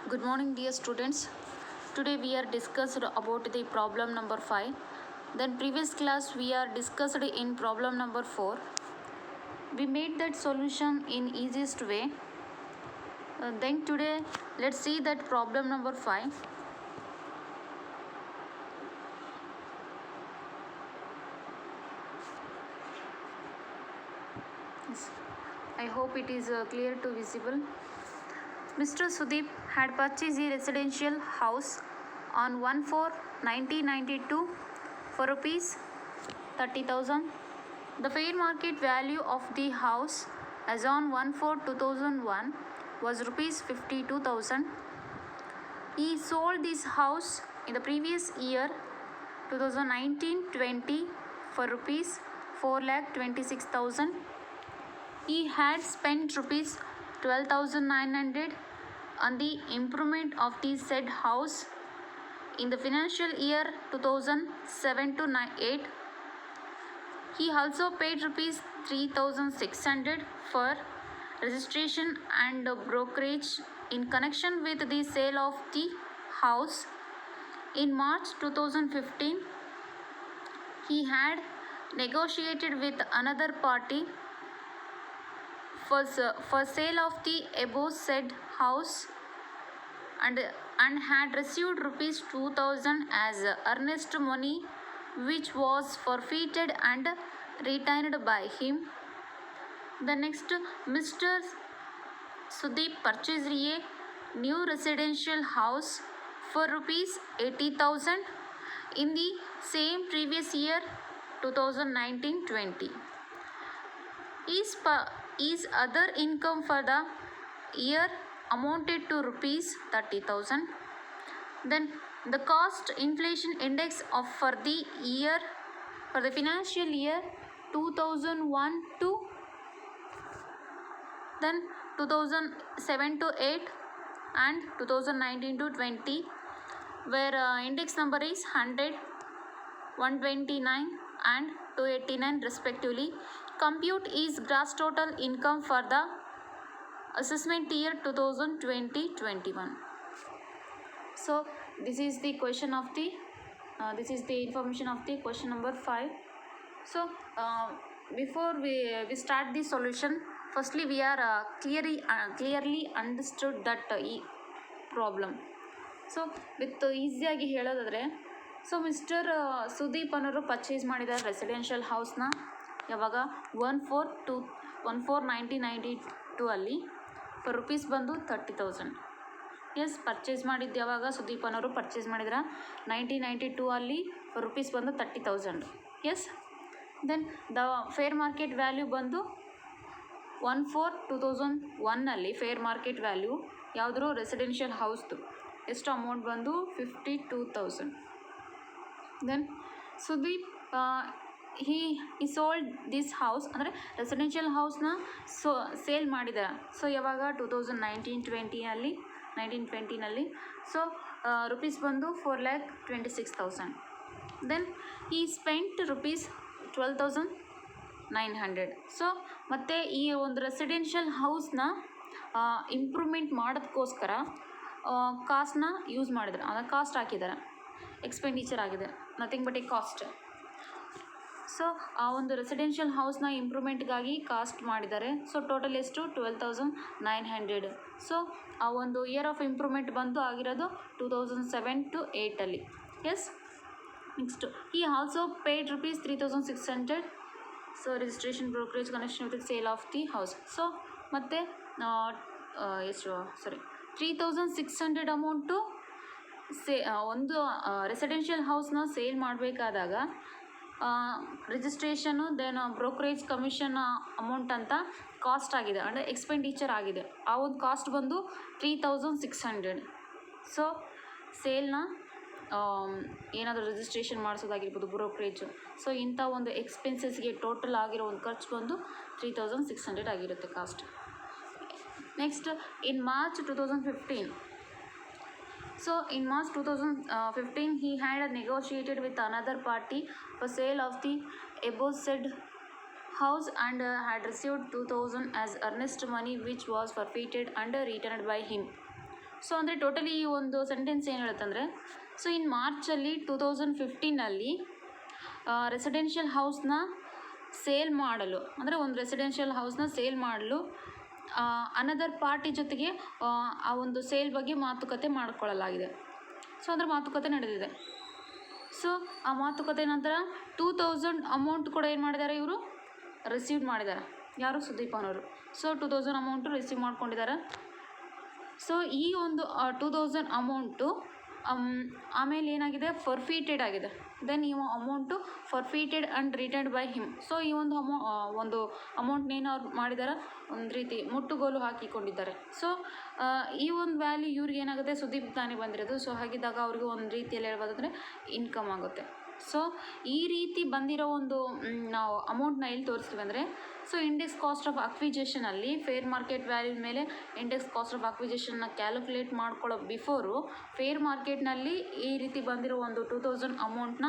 Good morning, dear students. Today we are discussed about the problem number 5. Then previous class we are discussed in problem number 4. We made that solution in easiest way. Then today let's see that problem number 5. Yes. I hope it is clear to visible. Mr. Sudeep had purchased a residential house on 1/4/1992 for rupees 30,000. The fair market value of the house as on 1/4/2001 was rupees 52,000. He sold this house in the previous year 2019-20 for rupees 4,26,000. He had spent rupees 12,900 on the improvement of the said house in the financial year 2007-8. He also paid rupees 3,600 for registration and brokerage in connection with the sale of the house. In March 2015, he had negotiated with another party for sale of the above said house and had received rupees 2,000 as earnest money, which was forfeited and retained by him. The next, Mr. Sudeep purchased a new residential house for rupees 80,000 in the same previous year 2019-20. His other income for the year amounted to rupees 30,000. Then the cost inflation index of for the financial year 2001 to then 2007-8 and 2019-20, where index number is 100, 129 and 289 respectively. Compute is gross total income for the assessment year 2020-21. So this is the question of the this is the information of the question number 5. So before we start the solution, firstly we are clearly understood that problem. So with ಈಸಿಯಾಗಿ ಹೇಳೋದಾದರೆ, so mister Sudeep ಅನ್ನೋರು purchase ಮಾಡಿದ್ದಾರೆ residential ಹೌಸ್ನ ಯಾವಾಗ 1/4/1992 ಅಲ್ಲಿ fur rupees ಬಂದು 30,000. S, purchase ಮಾಡಿದ್ದು ಯಾವಾಗ ಸುದೀಪ್ ಅನ್ನೋರು ಪರ್ಚೇಸ್ ಮಾಡಿದ್ರೆ 1992 ಅಲ್ಲಿ ಫರ್ ರುಪೀಸ್ ಬಂದು 30,000. Yes, then the fair market value ಬಂದು 1/4/2001 ಫೇರ್ ಮಾರ್ಕೆಟ್ ವ್ಯಾಲ್ಯೂ ಯಾವುದ್ರು ರೆಸಿಡೆನ್ಷಿಯಲ್ ಹೌಸ್ದು ಎಷ್ಟು ಅಮೌಂಟ್ ಬಂದು 52,000. ದೆನ್ ಸುದೀಪ್ ಈ ಸೋಲ್ಡ್ ದಿಸ್ ಹೌಸ್ ಅಂದರೆ ರೆಸಿಡೆನ್ಷಿಯಲ್ ಹೌಸ್ನ ಸೇಲ್ ಮಾಡಿದ್ದಾರೆ. ಸೊ ಯಾವಾಗ 2019-20 ಸೊ ರುಪೀಸ್ ಬಂದು 4,26,000. ದೆನ್ ಈ ಸ್ಪೆಂಟ್ ರುಪೀಸ್ 12,900. ಸೊ ಮತ್ತು ಈ ಒಂದು ರೆಸಿಡೆನ್ಷಿಯಲ್ ಹೌಸ್ನ ಇಂಪ್ರೂವ್ಮೆಂಟ್ ಮಾಡೋದಕ್ಕೋಸ್ಕರ ಕಾಸ್ಟ್ನ ಯೂಸ್ ಮಾಡಿದ್ದಾರೆ, ಅಂದರೆ ಕಾಸ್ಟ್ ಹಾಕಿದ್ದಾರೆ, ಎಕ್ಸ್ಪೆಂಡಿಚರ್ ಆಗಿದೆ, nothing but A cost. So ಆ ಒಂದು ರೆಸಿಡೆನ್ಷಿಯಲ್ ಹೌಸ್ನ ಇಂಪ್ರೂವ್ಮೆಂಟ್ಗಾಗಿ ಕಾಸ್ಟ್ ಮಾಡಿದ್ದಾರೆ. ಸೊ ಟೋಟಲ್ ಎಷ್ಟು 12,900. ಸೊ ಆ ಒಂದು ಇಯರ್ ಆಫ್ ಇಂಪ್ರೂವ್ಮೆಂಟ್ ಬಂದು ಆಗಿರೋದು 2007-8. ಎಸ್, ನೆಕ್ಸ್ಟ್ ಈ also paid rupees 3,600. So registration brokerage connection with sale of the house. So ಮತ್ತು ಎಷ್ಟು 3,600 ಅಮೌಂಟು ಒಂದು ರೆಸಿಡೆನ್ಷಿಯಲ್ ಹೌಸ್ನ ಸೇಲ್ ಮಾಡಬೇಕಾದಾಗ registration then brokerage commission amount ಅಂತ ಕಾಸ್ಟ್ ಆಗಿದೆ, ಅಂದರೆ ಎಕ್ಸ್ಪೆಂಡಿಚರ್ ಆಗಿದೆ. ಆ ಒಂದು ಕಾಸ್ಟ್ ಬಂದು 3,600. ಸೊ ಸೇಲ್ನ ಏನಾದರೂ ರಿಜಿಸ್ಟ್ರೇಷನ್ ಮಾಡಿಸೋದಾಗಿರ್ಬೋದು, ಬ್ರೋಕರೇಜು, ಸೊ ಇಂಥ ಒಂದು ಎಕ್ಸ್ಪೆನ್ಸಸ್ಗೆ ಟೋಟಲ್ ಆಗಿರೋ ಒಂದು ಖರ್ಚು ಬಂದು 3,600 ಆಗಿರುತ್ತೆ cost. Next in March 2015. So in March 2015, he had negotiated with another party for sale of the above said house and had received 2,000 as earnest money, which was forfeited and returned by him. So ಅಂದರೆ totally ಈ ಒಂದು sentence ಏನು ಹೇಳುತ್ತಂದರೆ, so in ಮಾರ್ಚಲ್ಲಿ 2015 residential ಹೌಸ್ನ sale ಮಾಡಲು, ಅಂದರೆ ಒಂದು residential ಹೌಸ್ನ sale ಮಾಡಲು ಅನದರ್ ಪಾರ್ಟಿ ಜೊತೆಗೆ ಆ ಒಂದು ಸೇಲ್ ಬಗ್ಗೆ ಮಾತುಕತೆ ಮಾಡಿಕೊಳ್ಳಲಾಗಿದೆ. ಸೊ ಅಂದರೆ ಮಾತುಕತೆ ನಡೆದಿದೆ. ಸೊ ಆ ಮಾತುಕತೆ ನಂತರ 2000 ಅಮೌಂಟ್ ಕೂಡ ಏನು ಮಾಡಿದ್ದಾರೆ, ಇವರು ರಿಸೀವ್ ಮಾಡಿದ್ದಾರೆ. ಯಾರು? ಸುದೀಪ್ ಅನ್ನೋರು. ಸೊ 2000 ಅಮೌಂಟು ರಿಸೀವ್ ಮಾಡ್ಕೊಂಡಿದ್ದಾರೆ. ಸೊ ಈ ಒಂದು 2000 ಅಮೌಂಟು ಆಮೇಲೆ ಏನಾಗಿದೆ, ಫರ್ಫೀಟೆಡ್ ಆಗಿದೆ. ದೆನ್ ಈ amount forfeited and returned by him. So ಈ ಒಂದು ಒಂದು ಅಮೌಂಟ್ನೇನು ಅವ್ರು ಮಾಡಿದ್ದಾರೆ, ಒಂದು ರೀತಿ ಮುಟ್ಟುಗೋಲು ಹಾಕಿಕೊಂಡಿದ್ದಾರೆ. ಸೊ ಈ ಒಂದು ವ್ಯಾಲ್ಯೂ ಇವ್ರಿಗೆ ಏನಾಗುತ್ತೆ, ಸುದೀಪ್ ತಾನೇ ಬಂದಿರೋದು. ಸೊ ಹಾಗಿದ್ದಾಗ ಅವ್ರಿಗೆ ಒಂದು ರೀತಿಯಲ್ಲಿ ಹೇಳ್ಬೋದಂದರೆ ಇನ್ಕಮ್ ಆಗುತ್ತೆ. ಸೊ ಈ ರೀತಿ ಬಂದಿರೋ ಒಂದು ನಾವು ಅಮೌಂಟ್ನ ಎಲ್ಲಿ ತೋರಿಸ್ತೀವಿ ಅಂದರೆ, ಸೊ ಇಂಡೆಕ್ಸ್ ಕಾಸ್ಟ್ ಆಫ್ ಅಕ್ವಿಜೇಷನಲ್ಲಿ ಫೇರ್ ಮಾರ್ಕೆಟ್ ವ್ಯಾಲ್ಯೂ ಮೇಲೆ ಇಂಡೆಕ್ಸ್ ಕಾಸ್ಟ್ ಆಫ್ ಅಕ್ವಿಜೇಷನ್ನ ಕ್ಯಾಲ್ಕುಲೇಟ್ ಮಾಡ್ಕೊಳ್ಳೋ ಬಿಫೋರು ಫೇರ್ ಮಾರ್ಕೆಟ್ನಲ್ಲಿ ಈ ರೀತಿ ಬಂದಿರೋ ಒಂದು 2000 ಅಮೌಂಟ್ನ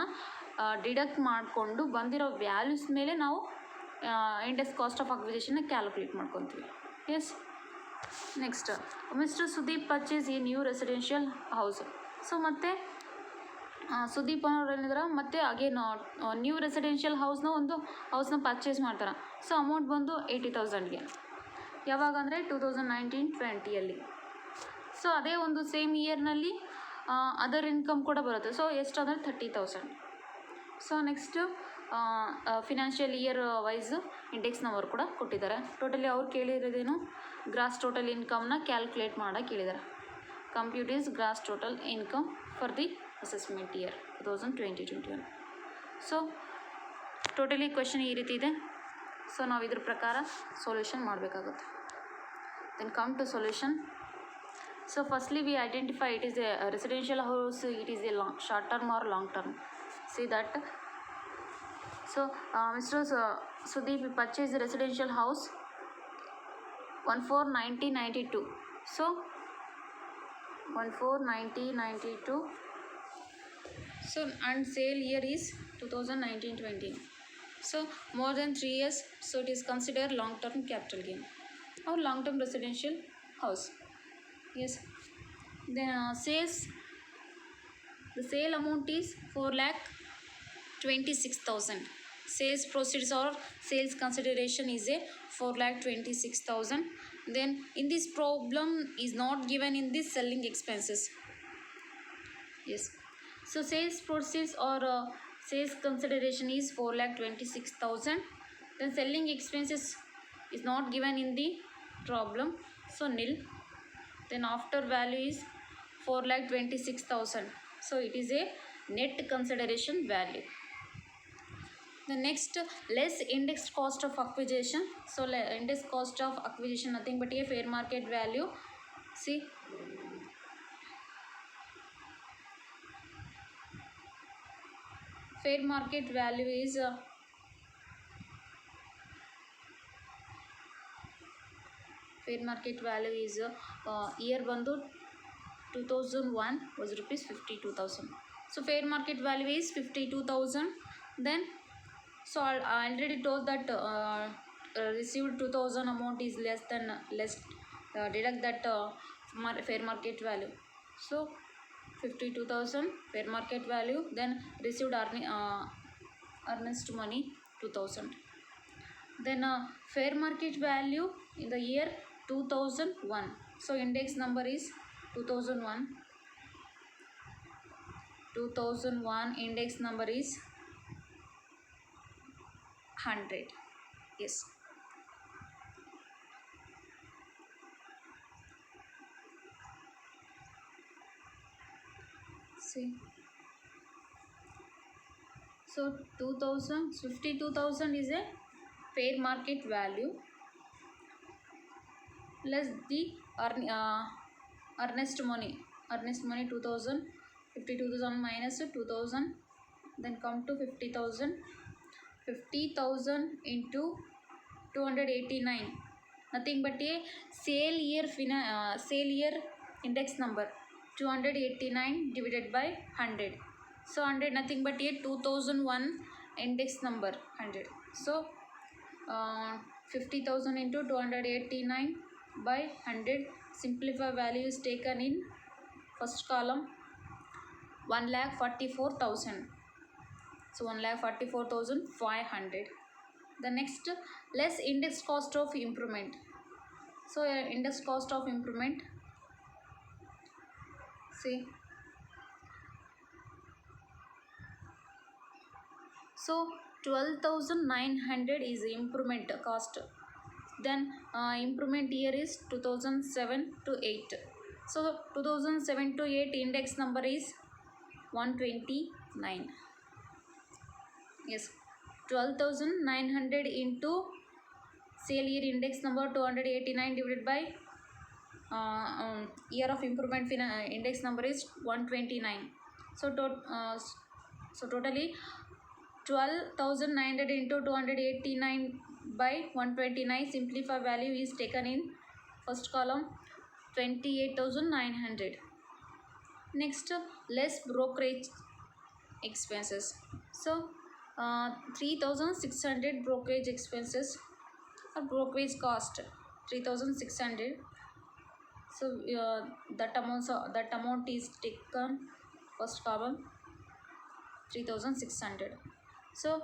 ಡಿಡಕ್ಟ್ ಮಾಡಿಕೊಂಡು ಬಂದಿರೋ ವ್ಯಾಲ್ಯೂಸ್ ಮೇಲೆ ನಾವು ಇಂಡೆಕ್ಸ್ ಕಾಸ್ಟ್ ಆಫ್ ಅಕ್ವಿಜೇಷನ್ನ ಕ್ಯಾಲ್ಕುಲೇಟ್ ಮಾಡ್ಕೊತೀವಿ. Yes. Next, mister Sudeep purchase ಈ ನ್ಯೂ ರೆಸಿಡೆನ್ಷಿಯಲ್ ಹೌಸ್. ಸೊ ಮತ್ತು ಸುದೀಪ್ ಅನ್ನೋರು ಏನಿದ್ದಾರೆ, ಮತ್ತು ಅಗೇನ್ ನ್ಯೂ ರೆಸಿಡೆನ್ಷಿಯಲ್ ಹೌಸ್ನ ಪರ್ಚೇಸ್ ಮಾಡ್ತಾರೆ. ಸೊ ಅಮೌಂಟ್ ಬಂದು 80,000ಗೆ. ಯಾವಾಗ ಅಂದರೆ 2019-20 ಸೊ ಅದೇ ಒಂದು ಸೇಮ್ ಇಯರ್ನಲ್ಲಿ ಅದರ್ ಇನ್ಕಮ್ ಕೂಡ ಬರುತ್ತೆ. ಸೊ ಎಷ್ಟು ಅಂದರೆ 30,000. So next financial year wise index number ಕೂಡ ಕೊಟ್ಟಿದ್ದಾರೆ. ಟೋಟಲಿ ಅವ್ರು ಕೇಳಿರೋದೇನು, ಗ್ರಾಸ್ ಟೋಟಲ್ ಇನ್ಕಮ್ನ ಕ್ಯಾಲ್ಕುಲೇಟ್ ಮಾಡೋಕೆ ಕೇಳಿದ್ದಾರೆ. Compute is gross total income for the assessment year 2020-21. So totally question ಈ ರೀತಿ ಇದೆ. ಸೊ ನಾವು ಇದ್ರ ಪ್ರಕಾರ ಸೊಲ್ಯೂಷನ್ ಮಾಡಬೇಕಾಗುತ್ತೆ. Then come to solution. So firstly we identify it is a residential house, it is a short term or long term. See that. So mister Sudeep purchase residential house 14/90/92. So 14/90/92. So and sale year is 2019-20. So more than 3 years, so it is considered long term capital gain or long term residential house. Yes. Then the sale amount is 4,26,000. Sales proceeds or sales consideration is a 4,26,000. Then in this problem is not given in this selling expenses. Yes. So sales proceeds or sales consideration is 4,26,000. Then selling expenses is not given in the problem, so nil. Then after value is 4,26,000. So it is a net consideration value. The next, less index cost of acquisition. So index cost of acquisition nothing but a fair market value. See, fair market value is year bandu 2001 was rupees 52,000. So fair market value is 52,000. Then so I already told that received 2,000 amount is less deduct that fair market value. So 52,000 fair market value, then received earnest money 2,000. Then fair market value in the year 2001. So index number is 2001. 2001 index number is 100. Yes. See. So 52,000 is a fair market value less the earnest money 2,000. 52,000 minus 2,000, then come to 50,000. 50,000 into 289, nothing but a sale year index number 289 divided by 100. So 100 nothing but a 2001 index number 100. So 50,000 into 289 by 100 simplify value is taken in first column 1,44,000. So 1,44,500. The next, less index cost of improvement. So index cost of improvement, see, so 12,900 is improvement cost. Then improvement year is 2007 to 8. So 2007 to 8 index number is 129. Yes, 12,900 into sale year index number 289 divided by year of improvement index number is 129. So totally 12,900 into 289 by 129. Simplify value is taken in first column 28,900. Next, less brokerage expenses. So 3,600 brokerage expenses or brokerage cost 3,600. So that amount is taken first column 3,600. So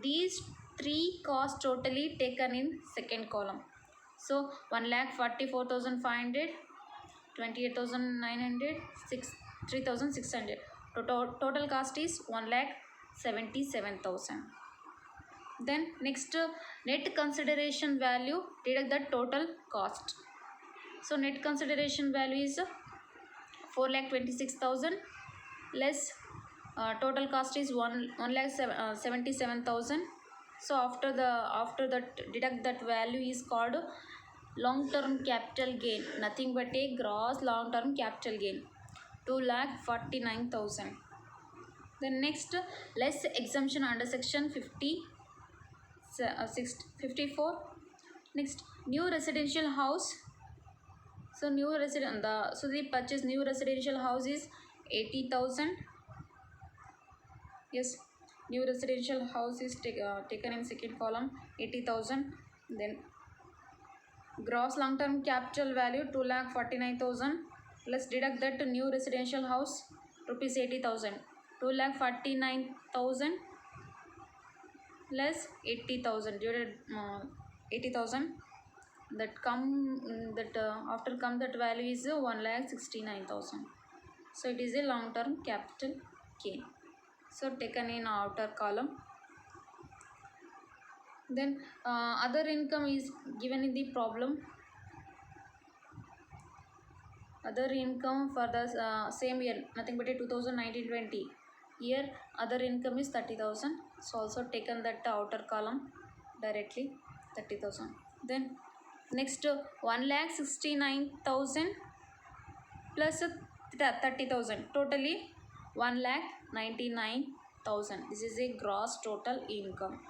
these three costs totally taken in second column. So 1,44,500, 28,900, 3,600. Total cost is 1,77,000. Then next, net consideration value, deduct the total cost. So net consideration value is 4,26,000 less total cost is 1,77,000. So after that deduct that value is called long term capital gain, nothing but a gross long term capital gain, 2,49,000. Then next, less exemption under section 54. Next, new residential house. So the purchase new residential house is 80,000. Yes, new residential house is taken in second column 80,000. Then gross long term capital value 2,49,000 plus deduct that new residential house rupees 80,000. 2,49,000 less 80,000 divided 80,000. After come that value is 1,69,000. So it is a long term capital gain. So taken in outer column. Then other income is given in the problem. Other income for the same year, nothing but a 2019-20 year, other income is 30,000. So also taken that outer column directly 30,000. Then next 1,69,000 plus 30,000, totally 1,99,000. This is a gross total income.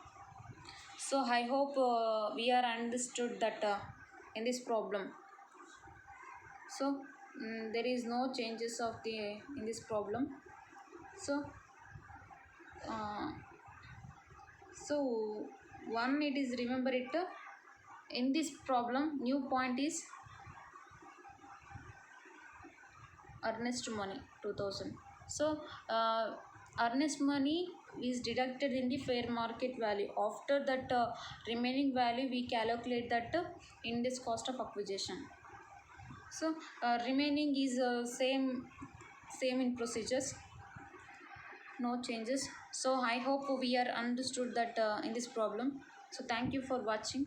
So I hope we are understood that in this problem. So there is no changes of in this problem. So one, it is, remember it, in this problem new point is earnest money 2,000. So earnest money is deducted in the fair market value. After that remaining value we calculate that index cost of acquisition. So remaining is same in procedures, no changes. So I hope we are understood that in this problem. So thank you for watching.